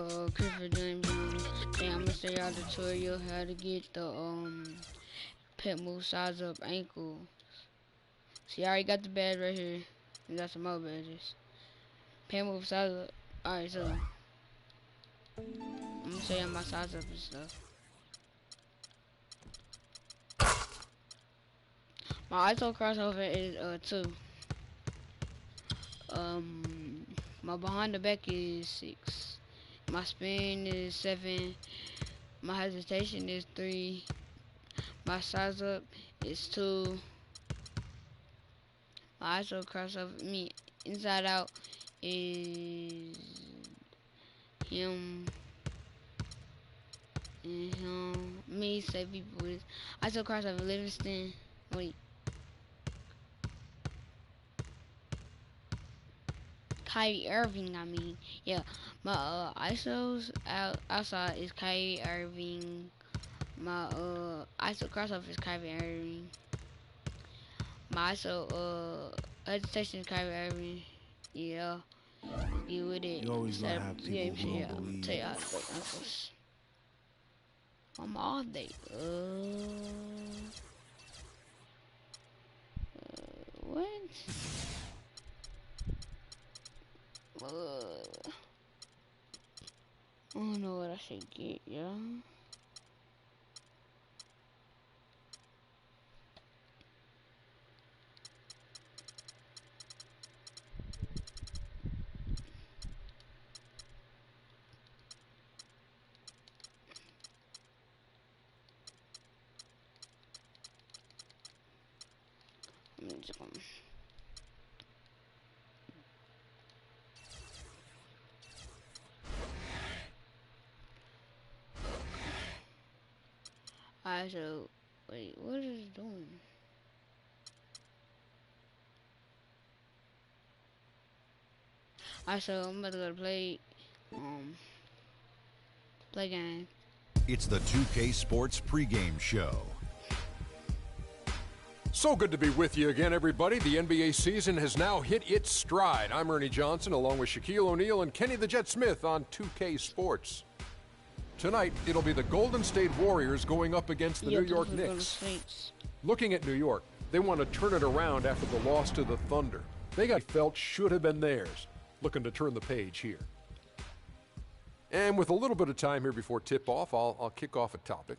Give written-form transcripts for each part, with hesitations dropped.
Christopher James Jones, and I'm gonna show y'all the tutorial how to get the pet move size up ankle. See, I already got the badge right here. We got some more badges. Pet move size up. Alright, so I'm gonna show y'all my size up and stuff. My ISO crossover is 2. My behind the back is 6. My spin is 7. My hesitation is 3. My size up is 2. My ISO crossover, me inside out is him and him. Me say people is ISO crossover Livingston. Wait. Kyrie Irving, I mean. Yeah. My ISOs outside is Kyrie Irving. My ISO crossover is Kyrie Irving. My ISO hesitation is Kyrie Irving. Yeah. Be with it. You always gonna have people who don't believe. Tell you how to break ankles. I'm all day. What? I don't know what I should get, yo. Alright, so wait, what is it doing? Alright, so I'm about to go to play game. It's the 2K Sports pregame show. So good to be with you again, everybody. The NBA season has now hit its stride. I'm Ernie Johnson, along with Shaquille O'Neal and Kenny the Jet Smith on 2K Sports. Tonight, it'll be the Golden State Warriors going up against the New York Knicks. Looking at New York, they want to turn it around after the loss to the Thunder. They got felt should have been theirs. Looking to turn the page here. And with a little bit of time here before tip-off, I'll kick off a topic.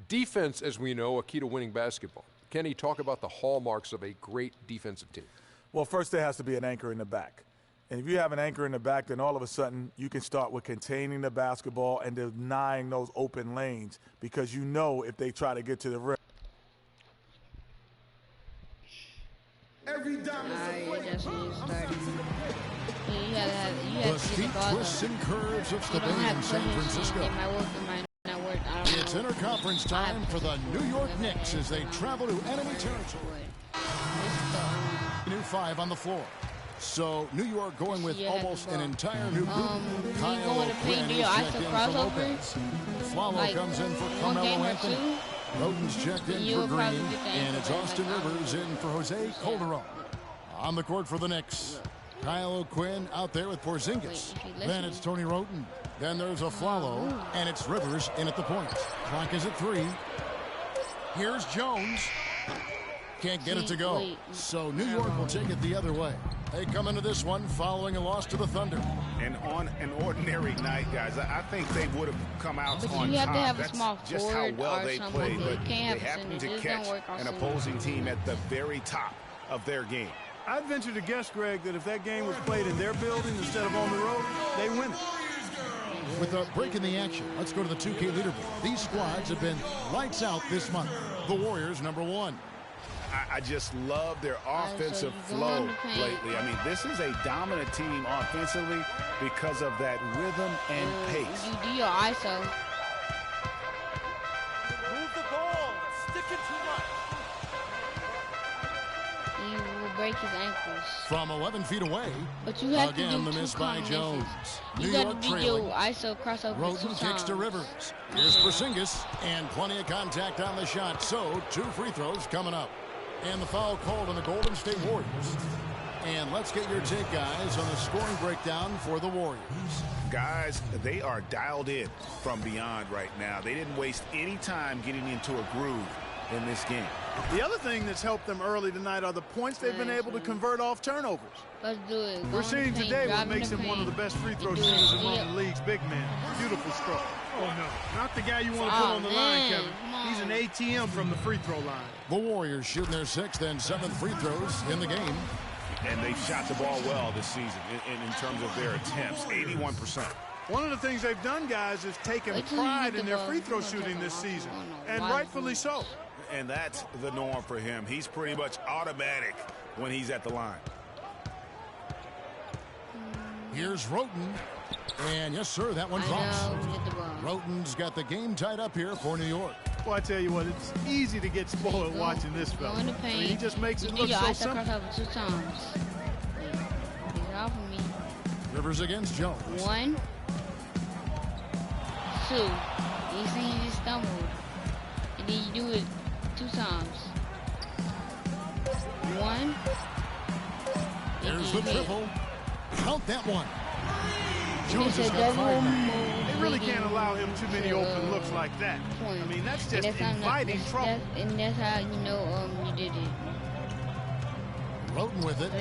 Defense, as we know, a key to winning basketball. Kenny, talk about the hallmarks of a great defensive team. Well, first there has to be an anchor in the back. And if you have an anchor in the back, then all of a sudden you can start with containing the basketball and denying those open lanes, because you know if they try to get to the rim. Every dominant The steep twists and curves of stability in San Francisco. It's interconference time for the New York Knicks as they travel to enemy territory. New 5 on the floor. So New York going with almost an entire new group. Kyle O'Quinn is checked in for Lopez. Flalo comes in for Carmelo Anthony. Roden's checked in for Green. And it's Austin Rivers in for Jose Calderon. On the court for the Knicks, Kyle O'Quinn out there with Porzingis. Then it's Tony Roden. Then there's a Flalo, and it's Rivers in at the point. Clock is at 3. Here's Jones. Can't get it to go. So New York will take it the other way. They come into this one following a loss to the Thunder. And on an ordinary night, guys, I think they would have come out on top. You have to have a small That's just how well they played. But they have happened to catch an opposing team at the very top of their game. I'd venture to guess, Greg, that if that game was played in their building instead of on the road, they win it. With a break in the action, let's go to the 2K leaderboard. These squads have been lights out this month. The Warriors, number 1. I just love their offensive flow lately. I mean, this is a dominant team offensively because of that rhythm and pace. You do your ISO. Move the ball. Stick it too much. He will break his ankles. From 11 feet away, but you have again, to do the miss by Jones. You got to do your ISO crossover. Roden kicks to Rivers. Here's Porzingis, and plenty of contact on the shot. So 2 free throws coming up. And the foul called on the Golden State Warriors. And let's get your take, guys, on the scoring breakdown for the Warriors. Guys, they are dialed in from beyond right now. They didn't waste any time getting into a groove in this game. The other thing that's helped them early tonight are the points they've been able to convert off turnovers. Let's do it. We're seeing today what makes him one of the best free throw shooters among the league's big men. Beautiful stroke. Oh, no. Not the guy you want to put on the line, Kevin. He's an ATM from the free throw line. The Warriors shooting their 6th and 7th free throws in the game. And they've shot the ball well this season in terms of their attempts, 81%. One of the things they've done, guys, is taken pride in their free throw shooting this season, and rightfully so. And that's the norm for him. He's pretty much automatic when he's at the line. Here's Roten. And yes, sir, that one falls. Roten's got the game tied up here for New York. Well, I tell you what, it's easy to get spoiled watching this fella. He just makes it look so simple. Two times. He's off of me. Rivers against Jones. 1, 2. You see, he just stumbled. And then you do it 2 times. 1. There's the triple. Count that one. Jones has got 5. They really can't allow him too many open looks like that. I mean, that's just inviting trouble. And that's how you know you did it. Roten with it.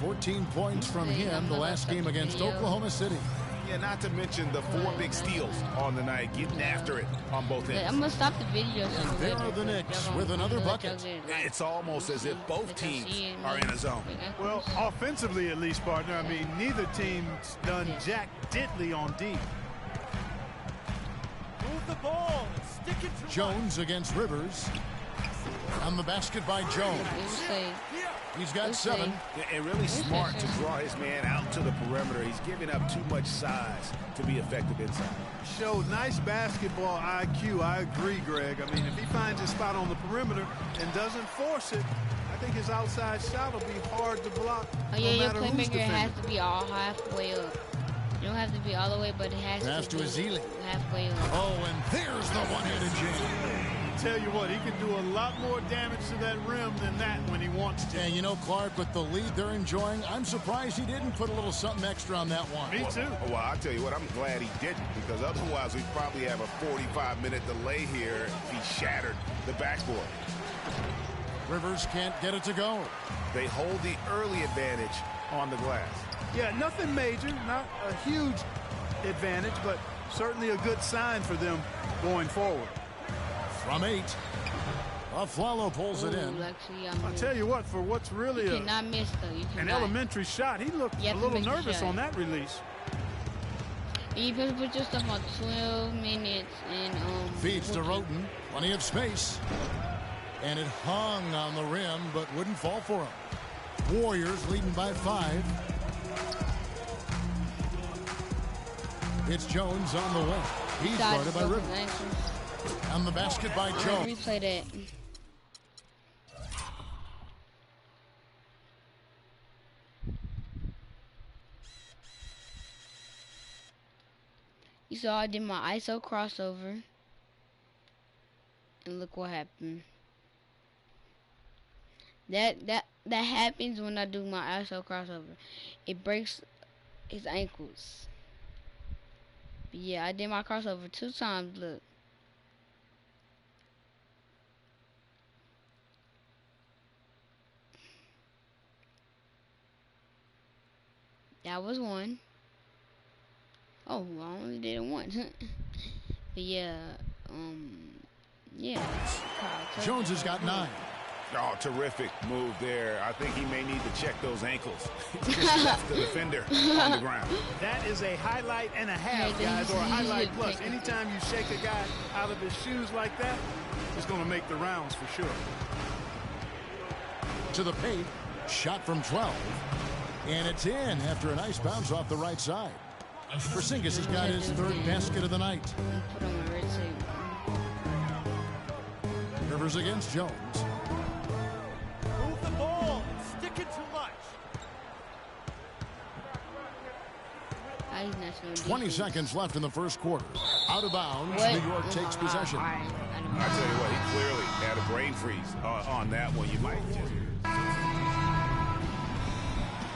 14 points from him the last game against Oklahoma City. Yeah, not to mention the 4 big steals on the night, getting after it on both ends. I'm going to stop the video. And there are the Knicks with another bucket. It's almost as if both teams are in a zone. Well, offensively at least, partner. I mean, neither team's done jack diddly on D. Move the ball. Stick it to Jones against Rivers. On the basket by Jones. He's got 7. And really smart to draw his man out to the perimeter. He's giving up too much size to be effective inside. Showed nice basketball IQ. I agree, Greg. I mean, if he finds his spot on the perimeter and doesn't force it, I think his outside shot will be hard to block. Oh, yeah, your playmaker has to be all halfway up. You don't have to be all the way, but it has to be Ezeli. Halfway up. Oh, and there's the one-handed jam. Tell you what, he can do a lot more damage to that rim than that when he wants to. And you know, Clark, with the lead they're enjoying, I'm surprised he didn't put a little something extra on that one. Me too. Well, I'll tell you what, I'm glad he didn't, because otherwise we'd probably have a 45-minute delay here if he shattered the backboard. Rivers can't get it to go. They hold the early advantage on the glass. Yeah, nothing major, not a huge advantage, but certainly a good sign for them going forward. From 8, Afflalo pulls it in. I'll tell you what, for what's really cannot miss, though. An elementary shot, he looked a little nervous on that release. You better put your stuff on 12 minutes and feeds to Roten, plenty of space, and it hung on the rim but wouldn't fall for him. Warriors leading by 5. It's Jones on the way. He's guarded by Rivers. On the basket by Jones. Replay that. You saw I did my ISO crossover. And look what happened. That happens when I do my ISO crossover. It breaks his ankles. But yeah, I did my crossover 2 times, look. That was 1. Oh, I only did it once. But yeah, yeah. Jones has got 9. Oh, terrific move there. I think he may need to check those ankles. Just left the defender on the ground. That is a highlight and a half, guys, or a highlight plus. Anytime you shake a guy out of his shoes like that, it's going to make the rounds for sure. To the paint, shot from 12. And it's in after a nice bounce off the right side. Porzingis has got his 3rd basket of the night. Rivers against Jones. Move the ball. Stick it too much. 20 seconds left in the first quarter. Out of bounds, New York takes possession. I tell you what, he clearly had a brain freeze on that one. You might just...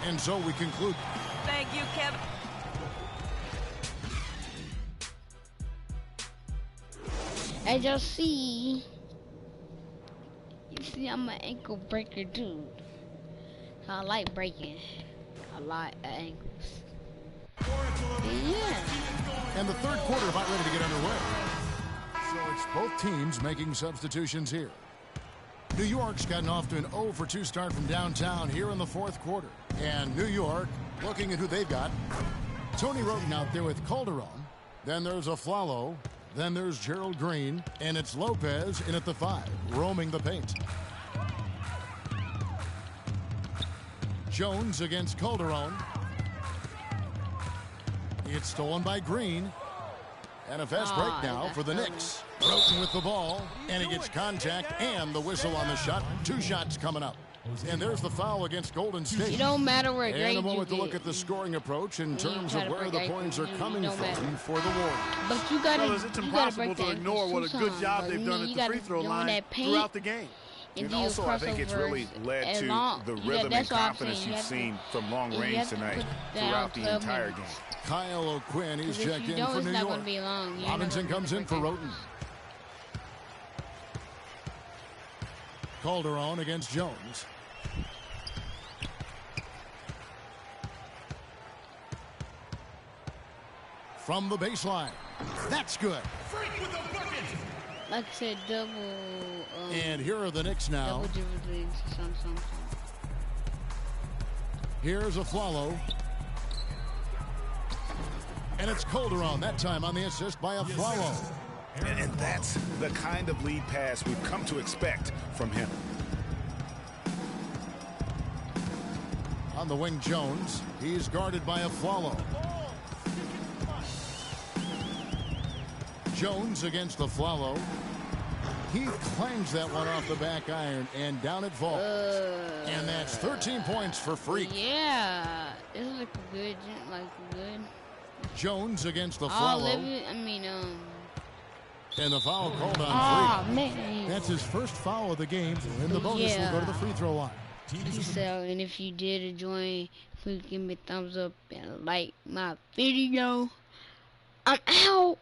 And so we conclude. Thank you, Kevin. As y'all see, you see I'm an ankle breaker too. So I like breaking a lot of ankles. Yeah. And the third quarter about ready to get underway. So it's both teams making substitutions here. New York's gotten off to an 0-for-2 start from downtown here in the fourth quarter. And New York, looking at who they've got. Tony Roten out there with Calderon. Then there's Aflalo. Then there's Gerald Green. And it's Lopez in at the 5, roaming the paint. Jones against Calderon. It's stolen by Green. And a fast break now for the Knicks. Roten with the ball, and he gets contact and the whistle on the shot. 2 shots coming up. And there's the foul against Golden State. It don't matter where grade and a moment you to look at the scoring approach in terms of where the points are coming from for the Warriors. But you gotta, Fellas, it's impossible to ignore what a good job they've done at the free throw line throughout the game. And also, I think it's really led to the rhythm and confidence you've seen from long range tonight throughout the entire game. Kyle O'Quinn, he's checked in for New York. Robinson comes in for Roten. Calderon against Jones. From the baseline. That's good. Like I said, double. And here are the Knicks now. Double. Here's Aflalo. And it's Calderon, that time on the assist by Aflalo. And that's the kind of lead pass we've come to expect from him. On the wing, Jones. He's guarded by Aflalo. Jones against Aflalo. He clangs that one off the back iron, and down it falls. And that's 13 points for Freak. Yeah, this is like good. Jones against Aflalo. And the foul called on Freak. Man. That's his first foul of the game, and the bonus will go to the free throw line. So, and if you did enjoy, please give me a thumbs up and like my video. I'm out.